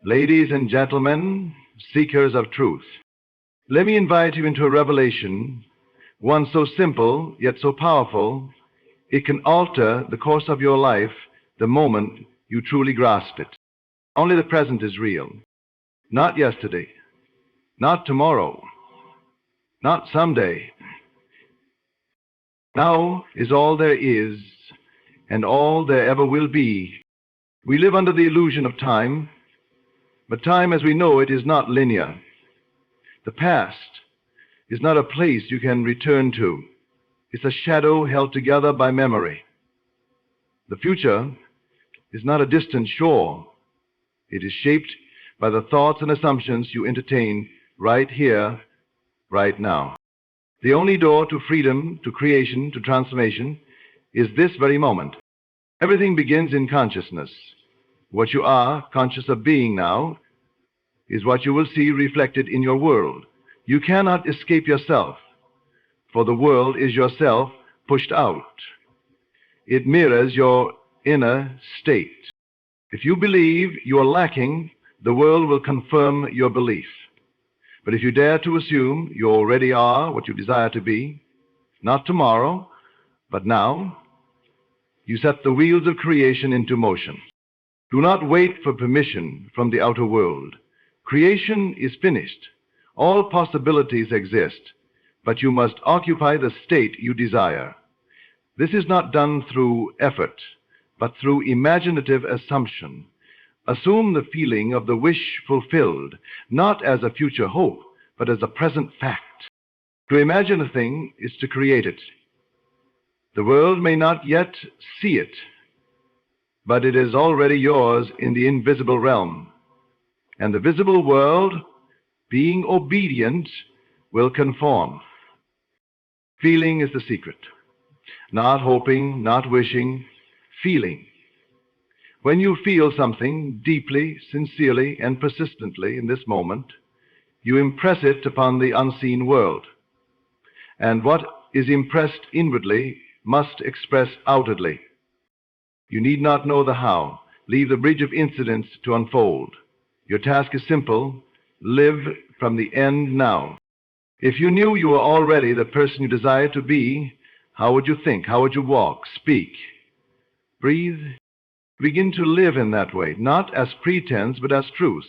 Ladies and gentlemen, seekers of truth, let me invite you into a revelation, one so simple yet so powerful, it can alter the course of your life the moment you truly grasp it. Only the present is real. Not yesterday, not tomorrow, not someday. Now is all there is and all there ever will be. We live under the illusion of time, but time as we know it is not linear. The past is not a place you can return to. It's a shadow held together by memory. The future is not a distant shore. It is shaped by the thoughts and assumptions you entertain right here, right now. The only door to freedom, to creation, to transformation is this very moment. Everything begins in consciousness. What you are conscious of being now is what you will see reflected in your world. You cannot escape yourself, for the world is yourself pushed out. It mirrors your inner state. If you believe you are lacking, the world will confirm your belief. But if you dare to assume you already are what you desire to be, not tomorrow, but now, you set the wheels of creation into motion. Do not wait for permission from the outer world. Creation is finished. All possibilities exist, but you must occupy the state you desire. This is not done through effort, but through imaginative assumption. Assume the feeling of the wish fulfilled, not as a future hope, but as a present fact. To imagine a thing is to create it. The world may not yet see it, but it is already yours in the invisible realm. And the visible world, being obedient, will conform. Feeling is the secret. Not hoping, not wishing, feeling. When you feel something deeply, sincerely, and persistently in this moment, you impress it upon the unseen world. And what is impressed inwardly must express outwardly. You need not know the how. Leave the bridge of incidents to unfold. Your task is simple. Live from the end now. If you knew you were already the person you desire to be, how would you think? How would you walk, speak, breathe? Begin to live in that way, not as pretense, but as truth.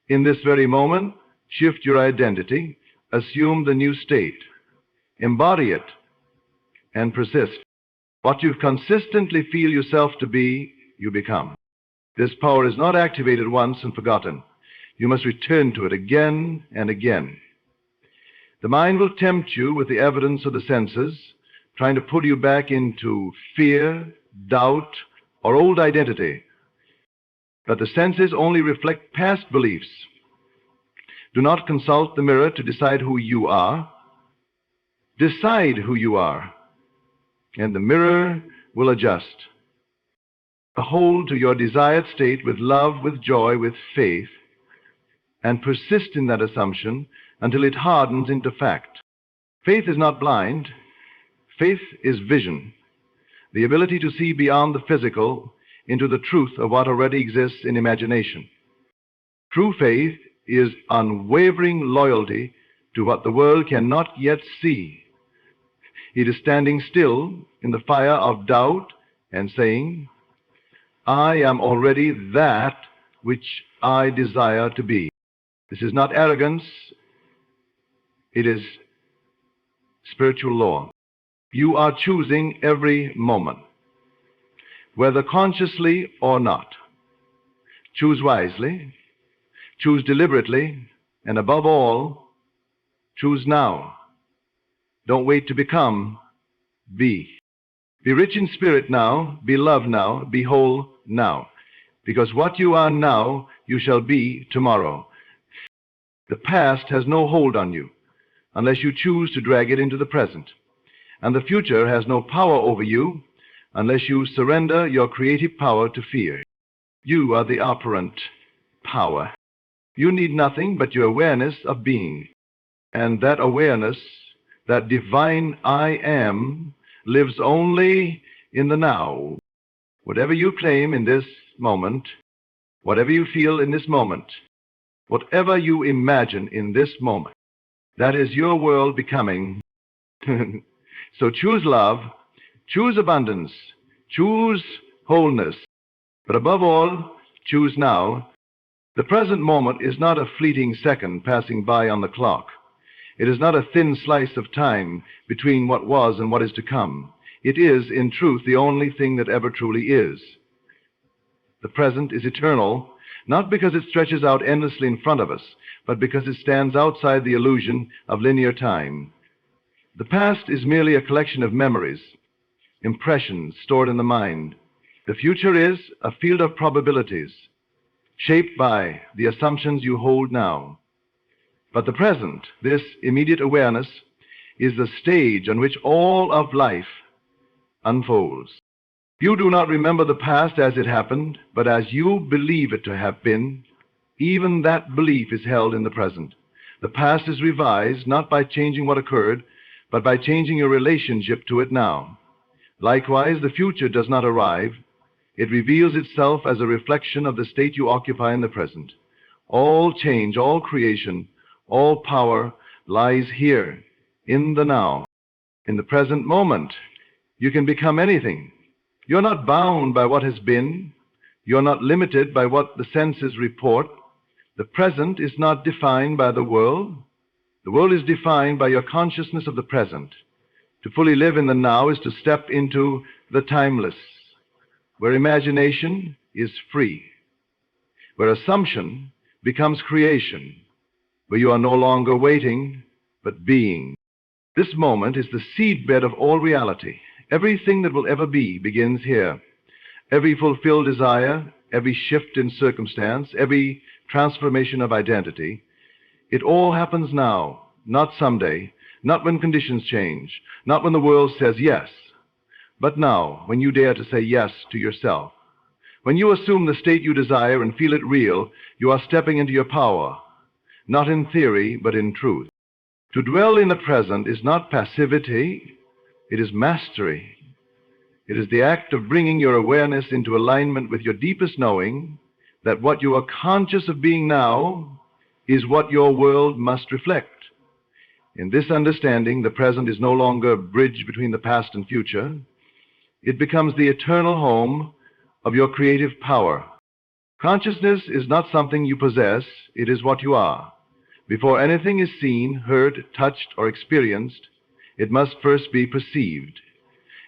In this very moment, shift your identity, assume the new state, embody it, and persist. What you consistently feel yourself to be, you become. This power is not activated once and forgotten. You must return to it again and again. The mind will tempt you with the evidence of the senses, trying to pull you back into fear, doubt, or old identity. But the senses only reflect past beliefs. Do not consult the mirror to decide who you are. Decide who you are, and the mirror will adjust. Hold to your desired state with love, with joy, with faith, and persist in that assumption until it hardens into fact. Faith is not blind. Faith is vision, the ability to see beyond the physical into the truth of what already exists in imagination. True faith is unwavering loyalty to what the world cannot yet see. It is standing still in the fire of doubt and saying, I am already that which I desire to be. This is not arrogance. It is spiritual law. You are choosing every moment, whether consciously or not. Choose wisely, choose deliberately, and above all, choose now. Don't wait to become, be. Be rich in spirit now, be loved now, be whole now. Because what you are now, you shall be tomorrow. The past has no hold on you unless you choose to drag it into the present. And the future has no power over you unless you surrender your creative power to fear. You are the operant power. You need nothing but your awareness of being. And that awareness, that divine I am, lives only in the now. Whatever you claim in this moment, Whatever you feel in this moment, whatever you imagine in this moment, that is your world becoming. So choose love, choose abundance, choose wholeness, but above all, choose now. The present moment is not a fleeting second passing by on the clock. It is not a thin slice of time between what was and what is to come. It is, in truth, the only thing that ever truly is. The present is eternal, not because it stretches out endlessly in front of us, but because it stands outside the illusion of linear time. The past is merely a collection of memories, impressions stored in the mind. The future is a field of probabilities, shaped by the assumptions you hold now. But the present, this immediate awareness, is the stage on which all of life unfolds. You do not remember the past as it happened, but as you believe it to have been. Even that belief is held in the present. The past is revised not by changing what occurred, but by changing your relationship to it now. Likewise, the future does not arrive. It reveals itself as a reflection of the state you occupy in the present. All change, all creation, all power lies here, in the now. In the present moment, you can become anything. You're not bound by what has been. You're not limited by what the senses report. The present is not defined by the world. The world is defined by your consciousness of the present. To fully live in the now is to step into the timeless, where imagination is free, where assumption becomes creation, where you are no longer waiting, but being. This moment is the seedbed of all reality. Everything that will ever be begins here. Every fulfilled desire, every shift in circumstance, every transformation of identity, it all happens now, not someday, not when conditions change, not when the world says yes, but now, when you dare to say yes to yourself. When you assume the state you desire and feel it real, you are stepping into your power, not in theory, but in truth. To dwell in the present is not passivity, it is mastery. It is the act of bringing your awareness into alignment with your deepest knowing that what you are conscious of being now is what your world must reflect. In this understanding, the present is no longer a bridge between the past and future. It becomes the eternal home of your creative power. Consciousness is not something you possess, it is what you are. Before anything is seen, heard, touched, or experienced, it must first be perceived.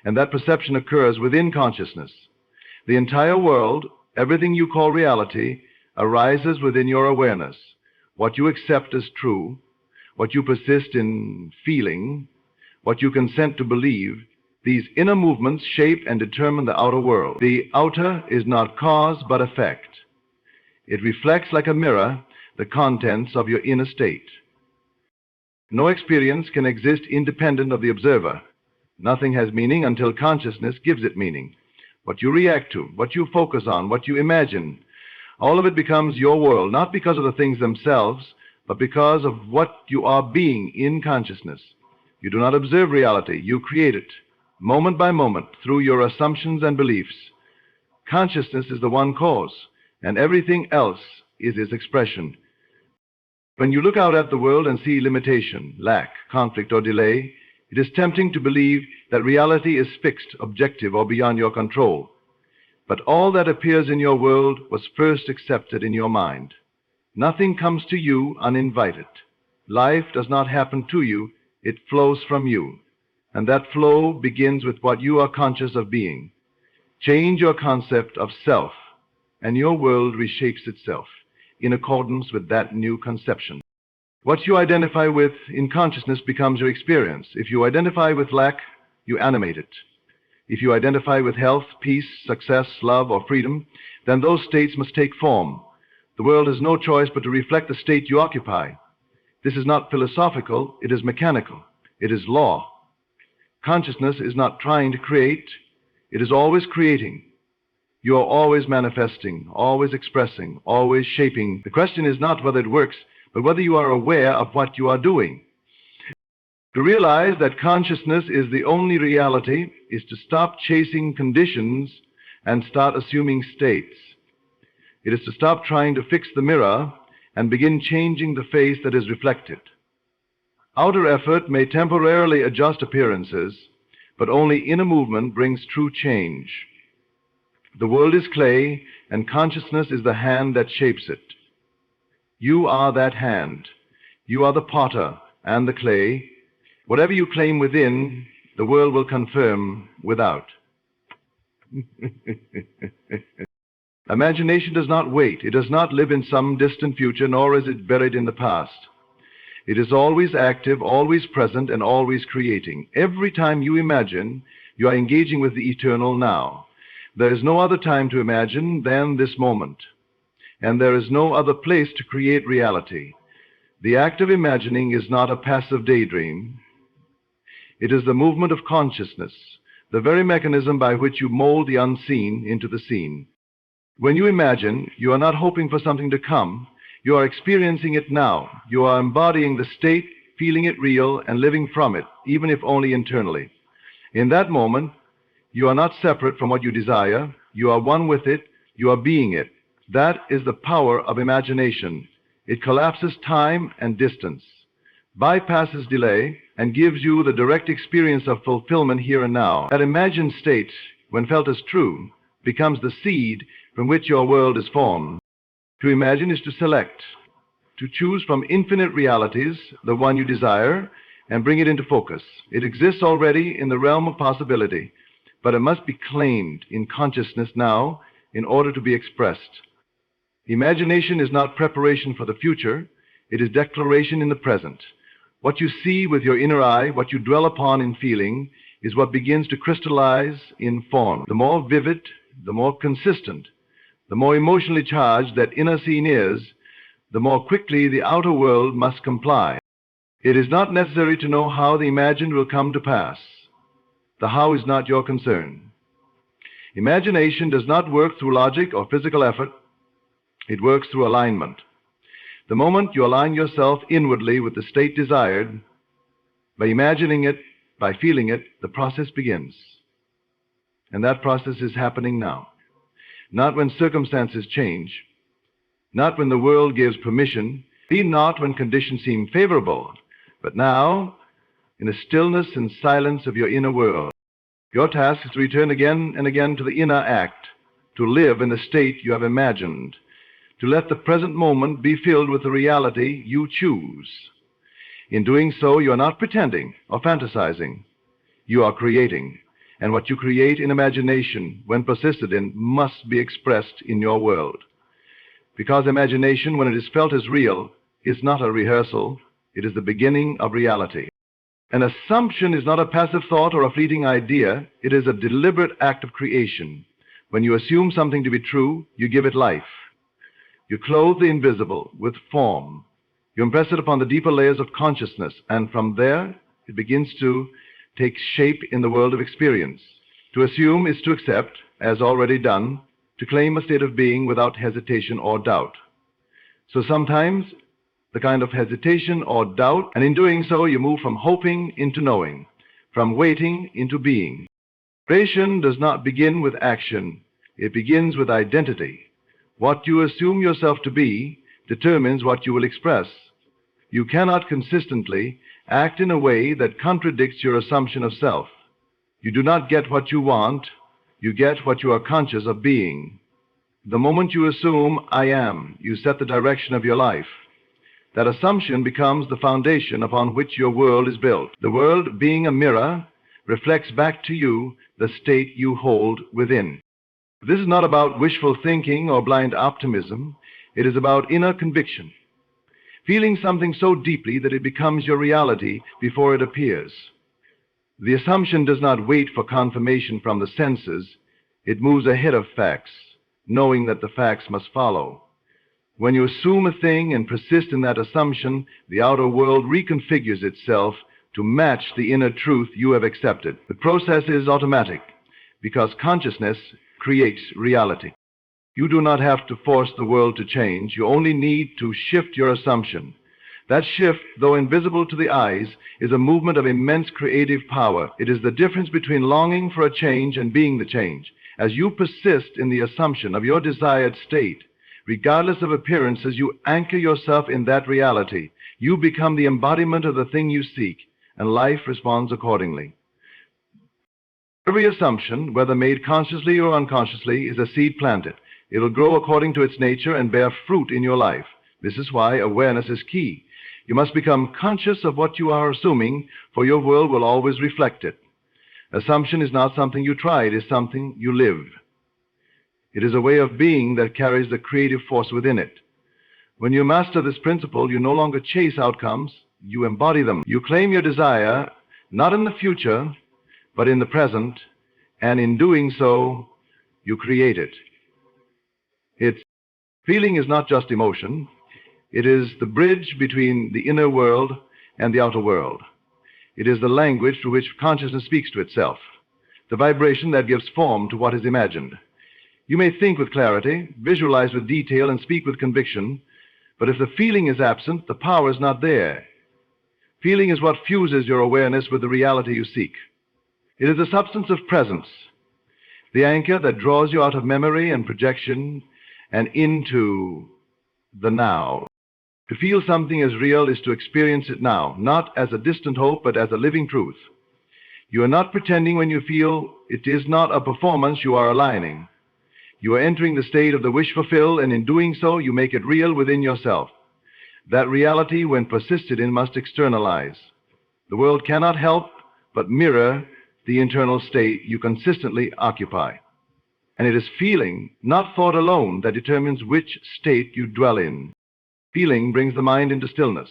And that perception occurs within consciousness. The entire world, everything you call reality, arises within your awareness. What you accept as true, what you persist in feeling, what you consent to believe, these inner movements shape and determine the outer world. The outer is not cause but effect. It reflects like a mirror the contents of your inner state. No experience can exist independent of the observer. Nothing has meaning until consciousness gives it meaning. What you react to, what you focus on, what you imagine, all of it becomes your world, not because of the things themselves, but because of what you are being in consciousness. You do not observe reality, you create it, moment by moment, through your assumptions and beliefs. Consciousness is the one cause, and everything else is its expression. When you look out at the world and see limitation, lack, conflict, or delay, it is tempting to believe that reality is fixed, objective, or beyond your control. But all that appears in your world was first accepted in your mind. Nothing comes to you uninvited. Life does not happen to you, it flows from you. And that flow begins with what you are conscious of being. Change your concept of self, and your world reshapes itself in accordance with that new conception. What you identify with in consciousness becomes your experience. If you identify with lack, you animate it. If you identify with health, peace, success, love, or freedom, then those states must take form. The world has no choice but to reflect the state you occupy. This is not philosophical, it is mechanical. It is law. Consciousness is not trying to create, it is always creating. You are always manifesting, always expressing, always shaping. The question is not whether it works, but whether you are aware of what you are doing. To realize that consciousness is the only reality is to stop chasing conditions and start assuming states. It is to stop trying to fix the mirror and begin changing the face that is reflected. Outer effort may temporarily adjust appearances, but only inner movement brings true change. The world is clay, and consciousness is the hand that shapes it. You are that hand. You are the potter and the clay. Whatever you claim within, the world will confirm without. Imagination does not wait. It does not live in some distant future, nor is it buried in the past. It is always active, always present, and always creating. Every time you imagine, you are engaging with the eternal now. There is no other time to imagine than this moment, and there is no other place to create reality. The act of imagining is not a passive daydream. It is the movement of consciousness, the very mechanism by which you mold the unseen into the seen. When you imagine, you are not hoping for something to come. You are experiencing it now. You are embodying the state, feeling it real, and living from it, even if only internally. In that moment, you are not separate from what you desire. You are one with it. You are being it. That is the power of imagination. It collapses time and distance, bypasses delay, and gives you the direct experience of fulfillment here and now. That imagined state, when felt as true, becomes the seed from which your world is formed. To imagine is to select, to choose from infinite realities the one you desire and bring it into focus. It exists already in the realm of possibility, but it must be claimed in consciousness now in order to be expressed. Imagination is not preparation for the future. It is declaration in the present. What you see with your inner eye, what you dwell upon in feeling, is what begins to crystallize in form. The more vivid, the more consistent, the more emotionally charged that inner scene is, the more quickly the outer world must comply. It is not necessary to know how the imagined will come to pass. The how is not your concern. Imagination does not work through logic or physical effort. It works through alignment. The moment you align yourself inwardly with the state desired, by imagining it, by feeling it, the process begins. And that process is happening now. Not when circumstances change, not when the world gives permission, not when conditions seem favorable, but now, in the stillness and silence of your inner world. Your task is to return again and again to the inner act, to live in the state you have imagined, to let the present moment be filled with the reality you choose. In doing so, you are not pretending or fantasizing. You are creating. And what you create in imagination, when persisted in, must be expressed in your world. Because imagination, when it is felt as real, is not a rehearsal. It is the beginning of reality. An assumption is not a passive thought or a fleeting idea. It is a deliberate act of creation. When you assume something to be true, you give it life. You clothe the invisible with form. You impress it upon the deeper layers of consciousness, and from there it begins to take shape in the world of experience. To assume is to accept, as already done, to claim a state of being without hesitation or doubt. So sometimes the kind of hesitation or doubt, and in doing so you move from hoping into knowing, from waiting into being. Creation does not begin with action. It begins with identity. What you assume yourself to be determines what you will express. You cannot consistently act in a way that contradicts your assumption of self. You do not get what you want, you get what you are conscious of being. The moment you assume, I am, you set the direction of your life. That assumption becomes the foundation upon which your world is built. The world, being a mirror, reflects back to you the state you hold within. This is not about wishful thinking or blind optimism. It is about inner conviction. Feeling something so deeply that it becomes your reality before it appears. The assumption does not wait for confirmation from the senses. It moves ahead of facts, knowing that the facts must follow. When you assume a thing and persist in that assumption, the outer world reconfigures itself to match the inner truth you have accepted. The process is automatic because consciousness creates reality. You do not have to force the world to change. You only need to shift your assumption. That shift, though invisible to the eyes, is a movement of immense creative power. It is the difference between longing for a change and being the change. As you persist in the assumption of your desired state, Regardless of appearances, you anchor yourself in that reality. You become the embodiment of the thing you seek, and life responds accordingly. Every assumption, whether made consciously or unconsciously, is a seed planted. It will grow according to its nature and bear fruit in your life. This is why awareness is key. You must become conscious of what you are assuming, for your world will always reflect it. Assumption is not something you try, it is something you live. It is a way of being that carries the creative force within it. When you master this principle, you no longer chase outcomes, you embody them. You claim your desire, not in the future, but in the present, and in doing so, you create it. Feeling is not just emotion. It is the bridge between the inner world and the outer world. It is the language through which consciousness speaks to itself, the vibration that gives form to what is imagined. You may think with clarity, visualize with detail, and speak with conviction, but if the feeling is absent, the power is not there. Feeling is what fuses your awareness with the reality you seek. It is the substance of presence, the anchor that draws you out of memory and projection and into the now. To feel something as real is to experience it now, not as a distant hope, but as a living truth. You are not pretending when you feel. It is not a performance, you are aligning. You are entering the state of the wish fulfilled, and in doing so, you make it real within yourself. That reality, when persisted in, must externalize. The world cannot help but mirror the internal state you consistently occupy. And it is feeling, not thought alone, that determines which state you dwell in. Feeling brings the mind into stillness.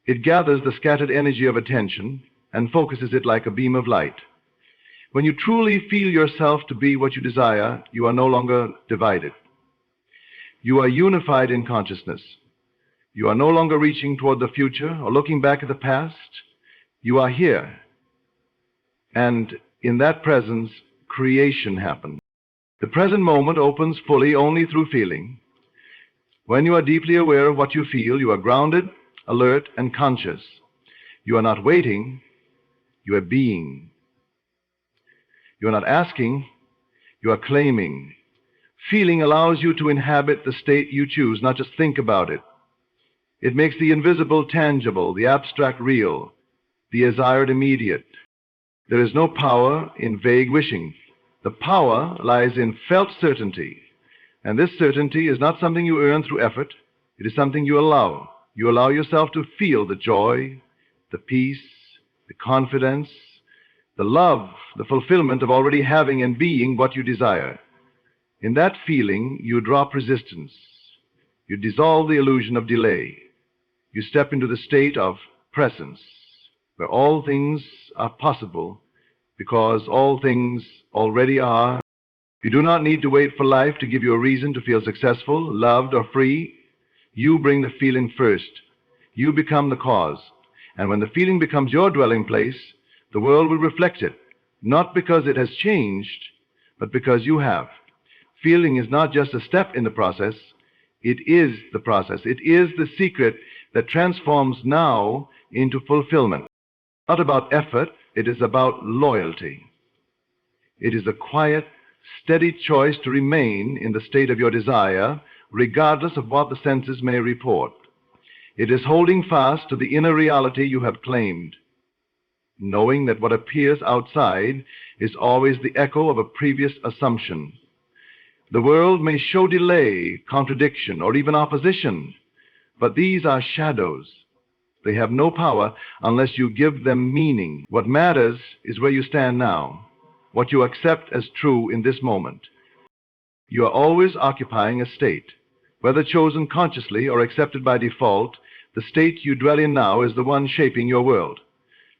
It gathers the scattered energy of attention and focuses it like a beam of light. When you truly feel yourself to be what you desire, you are no longer divided. You are unified in consciousness. You are no longer reaching toward the future or looking back at the past. You are here. And in that presence, creation happens. The present moment opens fully only through feeling. When you are deeply aware of what you feel, you are grounded, alert, and conscious. You are not waiting, you are being. You are not asking, you are claiming. Feeling allows you to inhabit the state you choose, not just think about it. It makes the invisible tangible, the abstract real, the desired immediate. There is no power in vague wishing. The power lies in felt certainty. And this certainty is not something you earn through effort. It is something you allow. You allow yourself to feel the joy, the peace, the confidence, the love, the fulfillment of already having and being what you desire. In that feeling, you drop resistance. You dissolve the illusion of delay. You step into the state of presence, where all things are possible because all things already are. You do not need to wait for life to give you a reason to feel successful, loved, or free. You bring the feeling first. You become the cause. And when the feeling becomes your dwelling place, the world will reflect it, not because it has changed, but because you have. Feeling is not just a step in the process. It is the process. It is the secret that transforms now into fulfillment. Not about effort, it is about loyalty. It is a quiet, steady choice to remain in the state of your desire, regardless of what the senses may report. It is holding fast to the inner reality you have claimed, knowing that what appears outside is always the echo of a previous assumption. The world may show delay, contradiction, or even opposition, but these are shadows. They have no power unless you give them meaning. What matters is where you stand now, what you accept as true in this moment. You are always occupying a state. Whether chosen consciously or accepted by default, the state you dwell in now is the one shaping your world.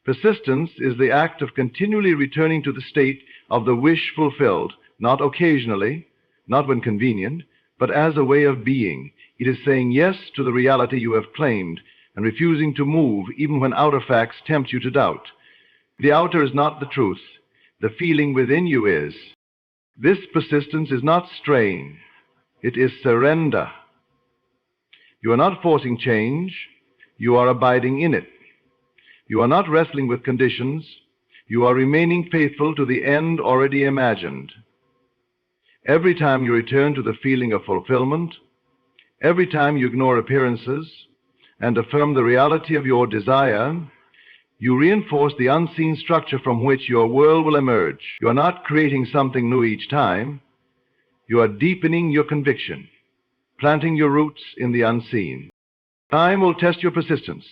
Persistence is the act of continually returning to the state of the wish fulfilled, not occasionally, not when convenient, but as a way of being. It is saying yes to the reality you have claimed and refusing to move even when outer facts tempt you to doubt. The outer is not the truth. The feeling within you is. This persistence is not straying. It is surrender. You are not forcing change. You are abiding in it. You are not wrestling with conditions. You are remaining faithful to the end already imagined. Every time you return to the feeling of fulfillment, Every time you ignore appearances and affirm the reality of your desire, you reinforce the unseen structure from which your world will emerge. You are not creating something new each time. You are deepening your conviction, planting your roots in the unseen. Time will test your persistence,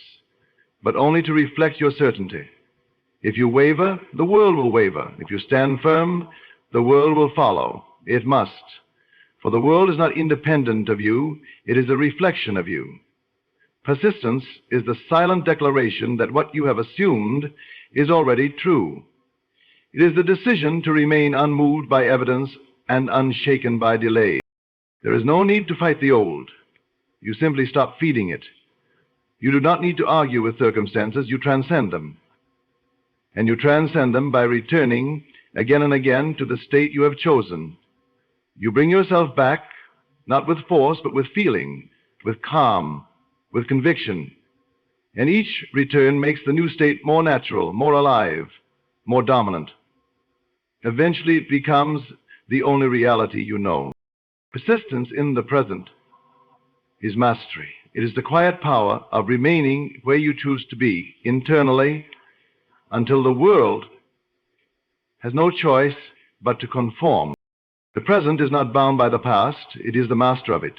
but only to reflect your certainty. If you waver, the world will waver. If you stand firm, the world will follow. It must. For the world is not independent of you, it is a reflection of you. Persistence is the silent declaration that what you have assumed is already true. It is the decision to remain unmoved by evidence and unshaken by delay. There is no need to fight the old. You simply stop feeding it. You do not need to argue with circumstances, you transcend them. And you transcend them by returning again and again to the state you have chosen. You bring yourself back, not with force, but with feeling, with calm, with conviction. And each return makes the new state more natural, more alive, more dominant. Eventually it becomes the only reality you know. Persistence in the present is mastery. It is the quiet power of remaining where you choose to be, internally, until the world has no choice but to conform. The present is not bound by the past, it is the master of it.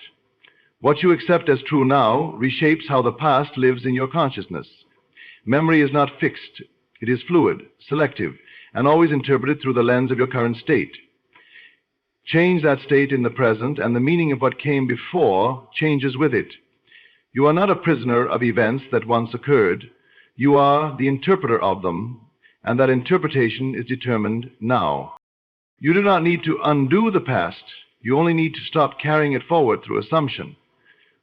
What you accept as true now reshapes how the past lives in your consciousness. Memory is not fixed, it is fluid, selective, and always interpreted through the lens of your current state. Change that state in the present, and the meaning of what came before changes with it. You are not a prisoner of events that once occurred. You are the interpreter of them, and that interpretation is determined now. You do not need to undo the past. You only need to stop carrying it forward through assumption.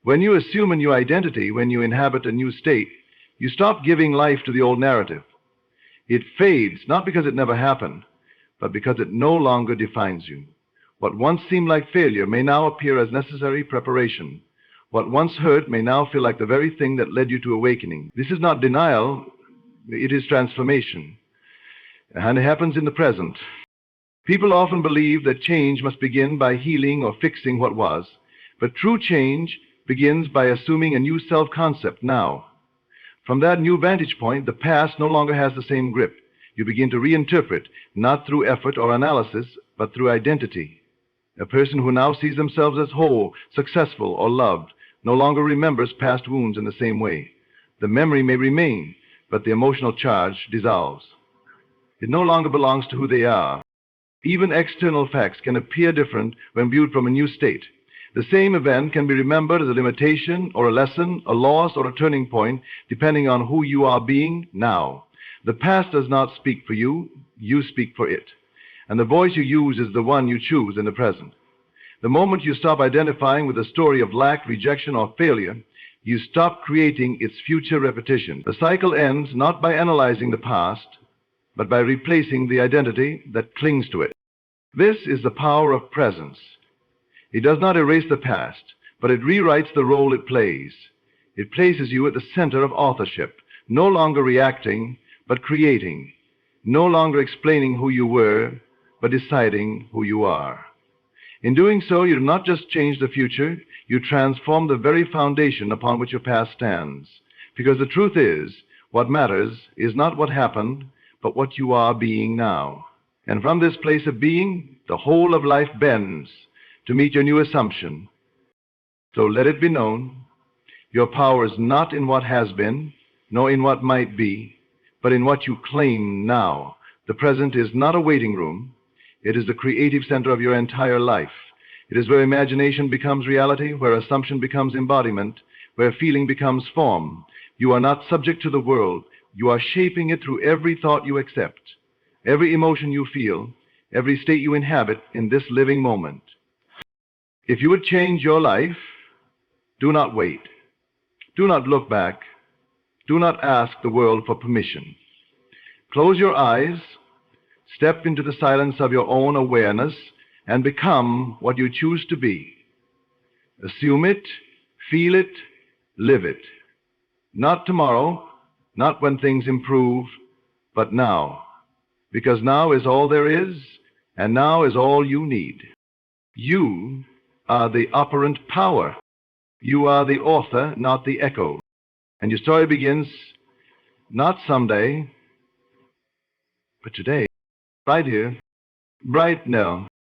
When you assume a new identity, when you inhabit a new state, you stop giving life to the old narrative. It fades, not because it never happened, but because it no longer defines you. What once seemed like failure may now appear as necessary preparation. What once hurt may now feel like the very thing that led you to awakening. This is not denial, it is transformation. And it happens in the present. People often believe that change must begin by healing or fixing what was, but true change begins by assuming a new self-concept now. From that new vantage point, the past no longer has the same grip. You begin to reinterpret, not through effort or analysis, but through identity. A person who now sees themselves as whole, successful, or loved no longer remembers past wounds in the same way. The memory may remain, but the emotional charge dissolves. It no longer belongs to who they are. Even external facts can appear different when viewed from a new state. The same event can be remembered as a limitation or a lesson, a loss or a turning point, depending on who you are being now. The past does not speak for you, you speak for it. And the voice you use is the one you choose in the present. The moment you stop identifying with a story of lack, rejection, or failure, you stop creating its future repetition. The cycle ends not by analyzing the past, but by replacing the identity that clings to it. This is the power of presence. It does not erase the past, but it rewrites the role it plays. It places you at the center of authorship, no longer reacting, but creating, no longer explaining who you were, but deciding who you are. In doing so, you do not just change the future, you transform the very foundation upon which your past stands. Because the truth is, what matters is not what happened, but what you are being now. And from this place of being, the whole of life bends to meet your new assumption. So let it be known, your power is not in what has been, nor in what might be, but in what you claim now. The present is not a waiting room. It is the creative center of your entire life. It is where imagination becomes reality, where assumption becomes embodiment, where feeling becomes form. You are not subject to the world. You are shaping it through every thought you accept, every emotion you feel, every state you inhabit in this living moment. If you would change your life, do not wait. Do not look back. Do not ask the world for permission. Close your eyes, step into the silence of your own awareness, and become what you choose to be. Assume it, feel it, live it. Not tomorrow, not when things improve, but now. Because now is all there is, and now is all you need. You are the operant power. You are the author, not the echo. And your story begins not someday, but today, right here, right now.